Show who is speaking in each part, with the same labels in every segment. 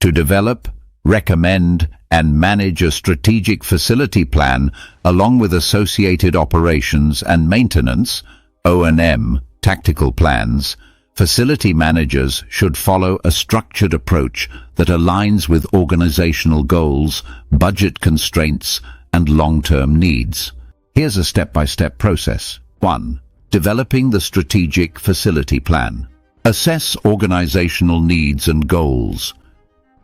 Speaker 1: to develop, recommend, and manage a strategic facility plan along with associated operations and maintenance, O&M, tactical plans. Facility managers should follow a structured approach that aligns with organizational goals, budget constraints, and long-term needs. Here's a step-by-step process. 1. Developing the strategic facility plan. Assess organizational needs and goals.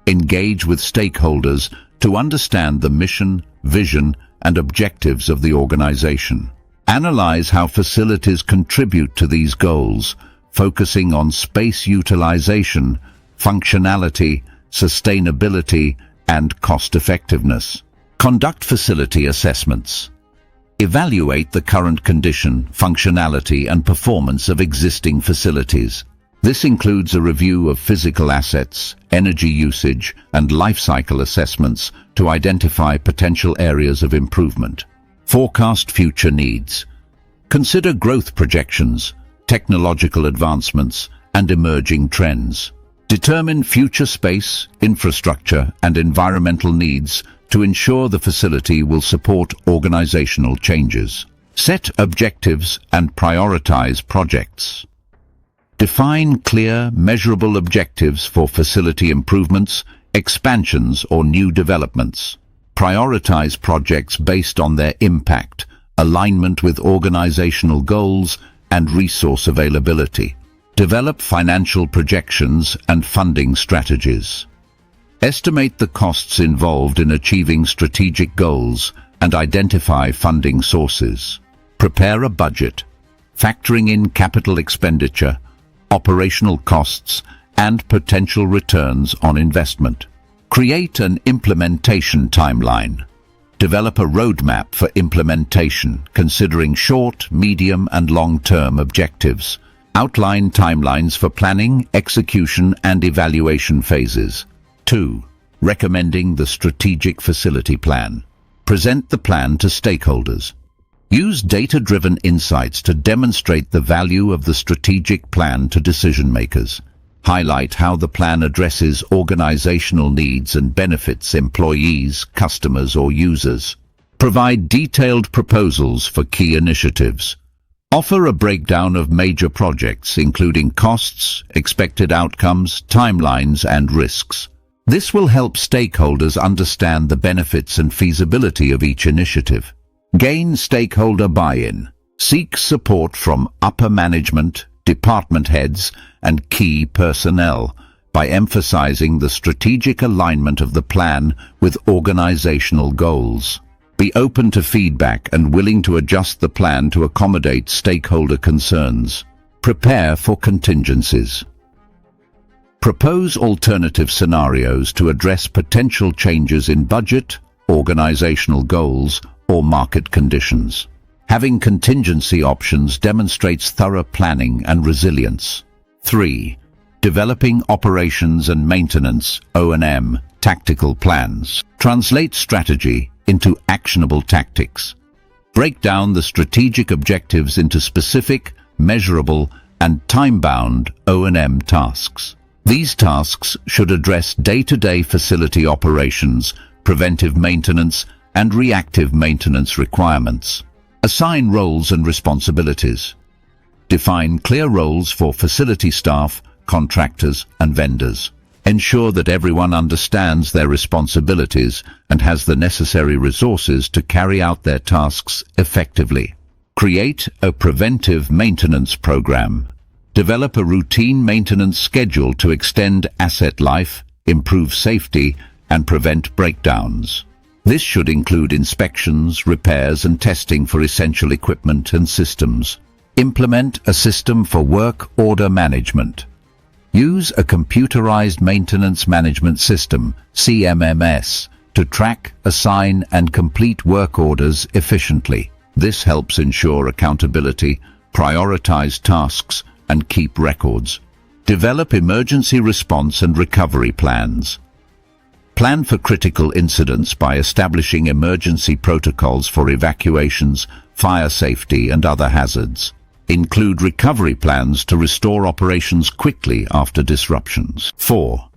Speaker 1: Engage with stakeholders to understand the mission, vision, and objectives of the organization. Analyze how facilities contribute to these goals, focusing on space utilization, functionality, sustainability, and cost-effectiveness. Conduct facility assessments. Evaluate the current condition, functionality, and performance of existing facilities. This includes a review of physical assets, energy usage, and life cycle assessments to identify potential areas of improvement. Forecast future needs. Consider growth projections, technological advancements, and emerging trends. Determine future space, infrastructure, and environmental needs to ensure the facility will support organizational changes. Set objectives and prioritize projects. Define clear, measurable objectives for facility improvements, expansions, or new developments. Prioritize projects based on their impact, alignment with organizational goals, and resource availability. Develop financial projections and funding strategies. Estimate the costs involved in achieving strategic goals and identify funding sources. Prepare a budget, factoring in capital expenditure, operational costs, and potential returns on investment. Create an implementation timeline. Develop a roadmap for implementation, considering short, medium, and long-term objectives. Outline timelines for planning, execution, and evaluation phases. 2. Recommending the strategic facility plan. Present the plan to stakeholders. Use data-driven insights to demonstrate the value of the strategic plan to decision-makers. Highlight how the plan addresses organizational needs and benefits employees, customers, or users. Provide detailed proposals for key initiatives. Offer a breakdown of major projects, including costs, expected outcomes, timelines, and risks. This will help stakeholders understand the benefits and feasibility of each initiative. Gain stakeholder buy-in. Seek support from upper management, department heads, and key personnel by emphasizing the strategic alignment of the plan with organizational goals. Be open to feedback and willing to adjust the plan to accommodate stakeholder concerns. Prepare for contingencies. Propose alternative scenarios to address potential changes in budget, organizational goals, or market conditions. Having contingency options demonstrates thorough planning and resilience. 3. Developing operations and maintenance, O&M, tactical plans. Translate strategy into actionable tactics. Break down the strategic objectives into specific, measurable, and time-bound O&M tasks. These tasks should address day-to-day facility operations, preventive maintenance, and reactive maintenance requirements. Assign roles and responsibilities. Define clear roles for facility staff, contractors, and vendors. Ensure that everyone understands their responsibilities and has the necessary resources to carry out their tasks effectively. Create a preventive maintenance program. Develop a routine maintenance schedule to extend asset life, improve safety, and prevent breakdowns. This should include inspections, repairs, and testing for essential equipment and systems. Implement a system for work order management. Use a computerized maintenance management system, CMMS, to track, assign, and complete work orders efficiently. This helps ensure accountability, prioritize tasks, and keep records. Develop emergency response and recovery plans. Plan for critical incidents by establishing emergency protocols for evacuations, fire safety, and other hazards. Include recovery plans to restore operations quickly after disruptions. 4.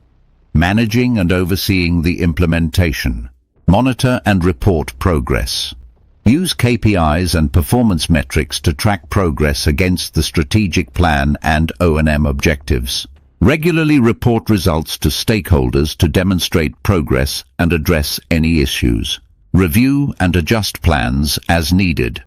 Speaker 1: Managing and overseeing the implementation. Monitor and report progress. Use KPIs and performance metrics to track progress against the strategic plan and O&M objectives. Regularly report results to stakeholders to demonstrate progress and address any issues. Review and adjust plans as needed.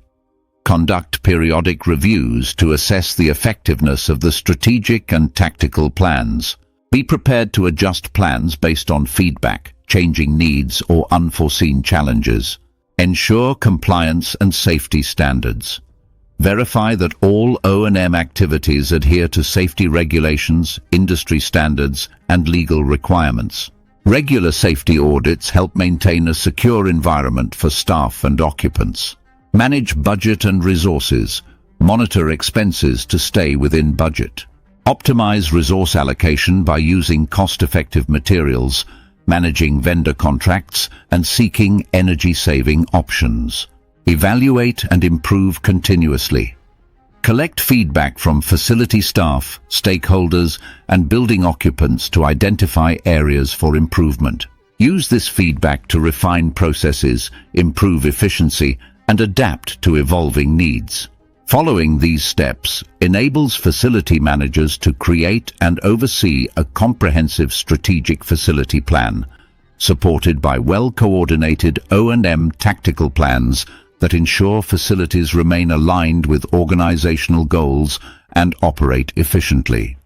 Speaker 1: Conduct periodic reviews to assess the effectiveness of the strategic and tactical plans. Be prepared to adjust plans based on feedback, changing needs, or unforeseen challenges. Ensure compliance and safety standards. Verify that all O&M activities adhere to safety regulations, industry standards, and legal requirements. Regular safety audits help maintain a secure environment for staff and occupants. Manage budget and resources. Monitor expenses to stay within budget. Optimize resource allocation by using cost-effective materials, managing vendor contracts, and seeking energy-saving options. Evaluate and improve continuously. Collect feedback from facility staff, stakeholders, and building occupants to identify areas for improvement. Use this feedback to refine processes, improve efficiency, and adapt to evolving needs. Following these steps enables facility managers to create and oversee a comprehensive strategic facility plan, supported by well-coordinated O&M tactical plans that ensure facilities remain aligned with organizational goals and operate efficiently.